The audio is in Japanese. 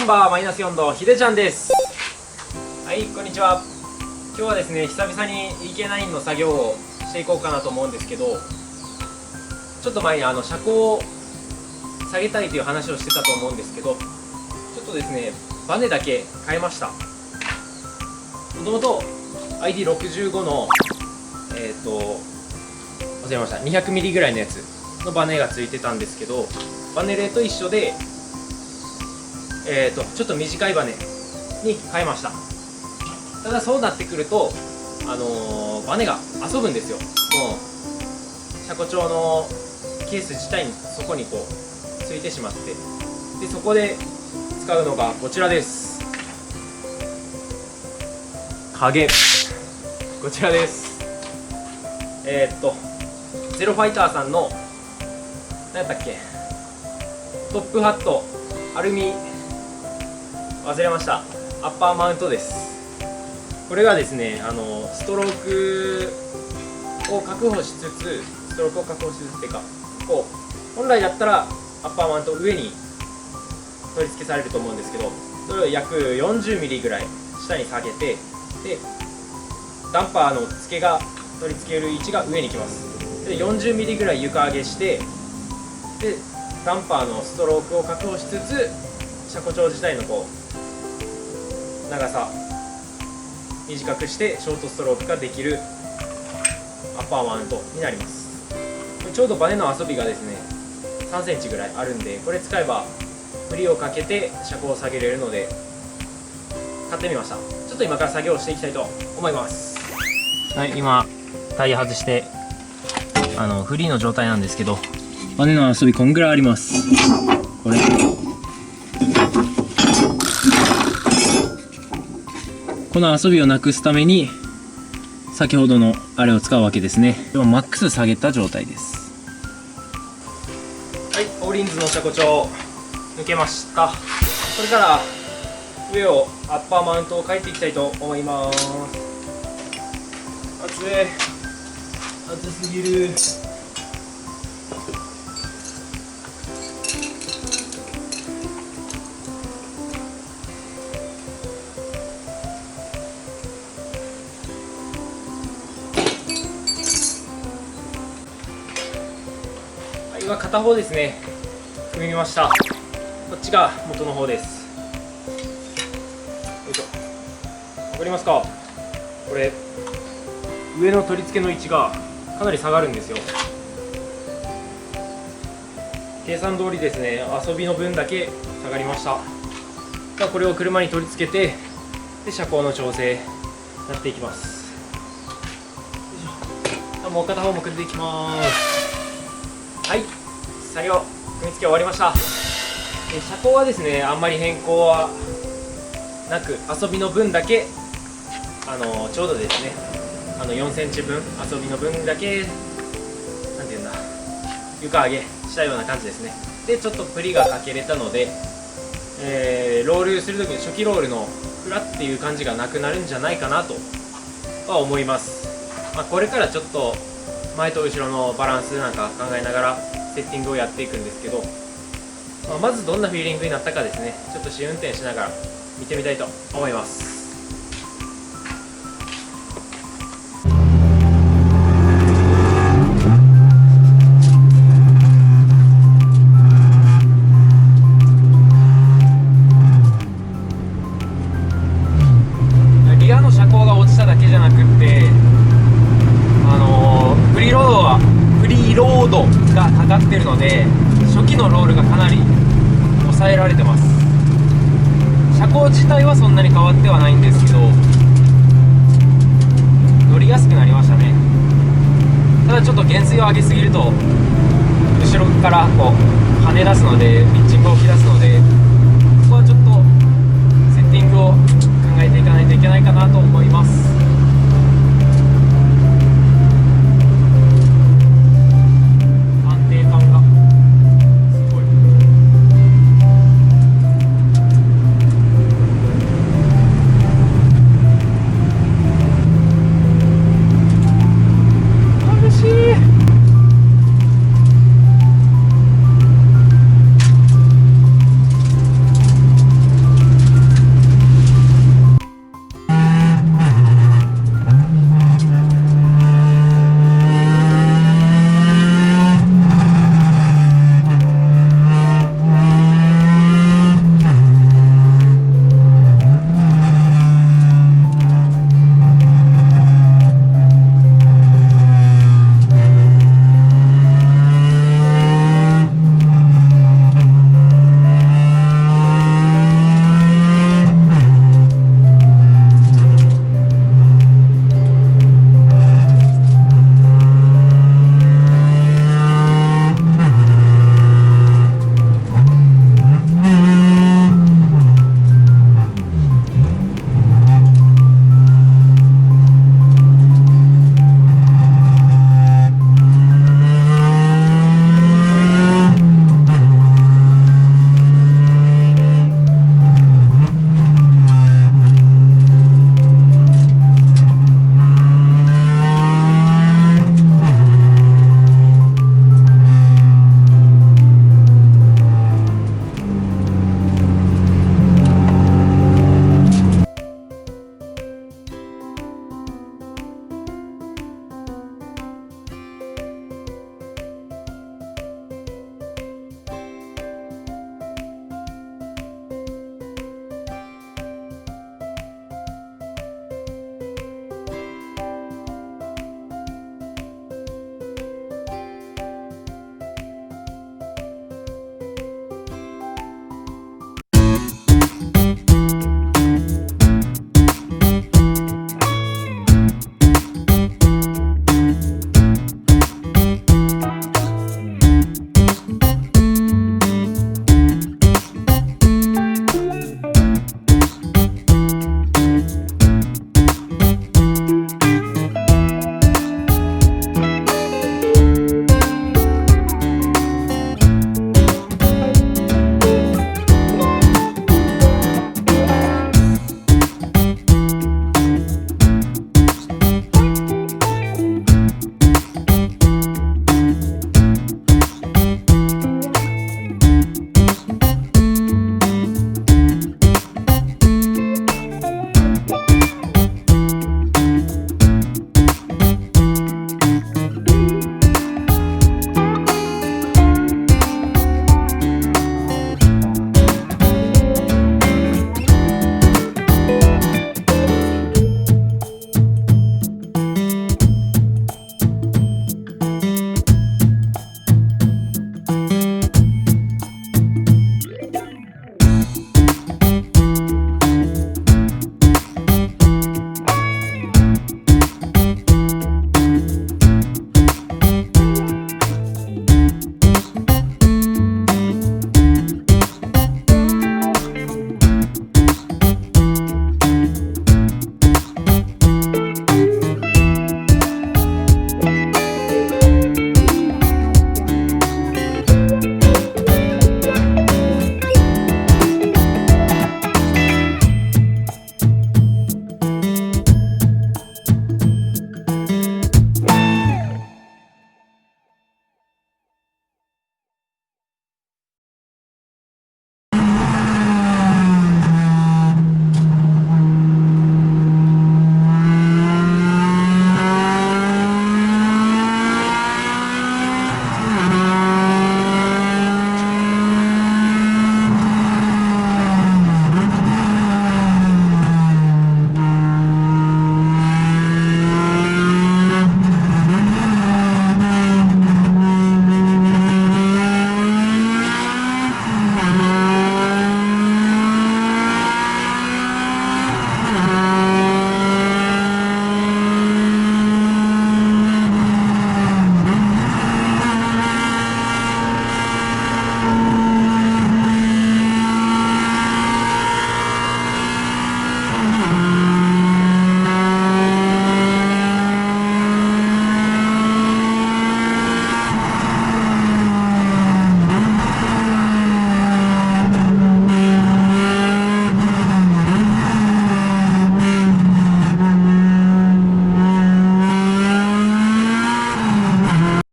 ンバーマイナス4度ひでちゃんです。はい、こんにちは。今日はですね、久々に EK9 の作業をしていこうかなと思うんですけど、ちょっと前に車高を下げたいという話をしてたと思うんですけど、ちょっとですね、バネだけ変えました。もともと ID65 の忘れました、200ミリぐらいのやつのバネがついてたんですけど、バネレーと一緒でちょっと短いバネに変えました。ただそうなってくるとバネが遊ぶんですよ。もう車庫帳のケース自体にそこにこうついてしまって、でそこで使うのがこちらです。影、こちらです。ゼロファイターさんの何やったっけ、トップハットアルミ、忘れました、アッパーマウントです。これがですね、ストロークを確保しつつっていうか、こう本来だったらアッパーマウント上に取り付けされると思うんですけど、それを約40ミリぐらい下に下げて、でダンパーの付けが取り付ける位置が上に来ます。で40ミリぐらい床上げして、でダンパーのストロークを確保しつつ、車庫帳自体のこう長さ短くしてショートストロークができるアッパーマウントになります。ちょうどバネの遊びがですね3センチぐらいあるんで、これ使えば振りをかけて車高を下げれるので買ってみました。ちょっと今から作業をしていきたいと思います。はい、今タイヤ外してフリーの状態なんですけど、バネの遊びこんぐらいあります。これこの遊びをなくすために先ほどのあれを使うわけですね。今マックス下げた状態です。はい、オーリンズの車庫帳抜けました。これから上をアッパーマウントを変えていきたいと思います。暑い、暑すぎる。今片方ですね、組みました。こっちが元の方です。よいしょ、わかりますか？これ上の取り付けの位置がかなり下がるんですよ。計算通りですね、遊びの分だけ下がりました。これを車に取り付けて、で車高の調整やっていきます。よいしょ、もう片方も組んでいきます。はい、作業組み付け終わりました。車高はですね、あんまり変更はなく、遊びの分だけちょうどですね、4センチ分遊びの分だけ、なんていうんだ、床上げしたような感じですね。でちょっとプリがかけれたので、ロールするときに初期ロールのフラっていう感じがなくなるんじゃないかなとは思います。これからちょっと前と後ろのバランスなんか考えながらセッティングをやっていくんですけど、まずどんなフィーリングになったかですね、ちょっと試運転しながら見てみたいと思います。リアの車高が落ちただけじゃなくってフリーロードがかかってるので、初期のロールがかなり抑えられてます。車高自体はそんなに変わってはないんですけど、乗りやすくなりましたね。ただちょっと減衰を上げすぎると後ろからこう跳ね出すので、ピッチングを吹き出すので、ここはちょっとセッティングを考えていかないといけないかなと思います。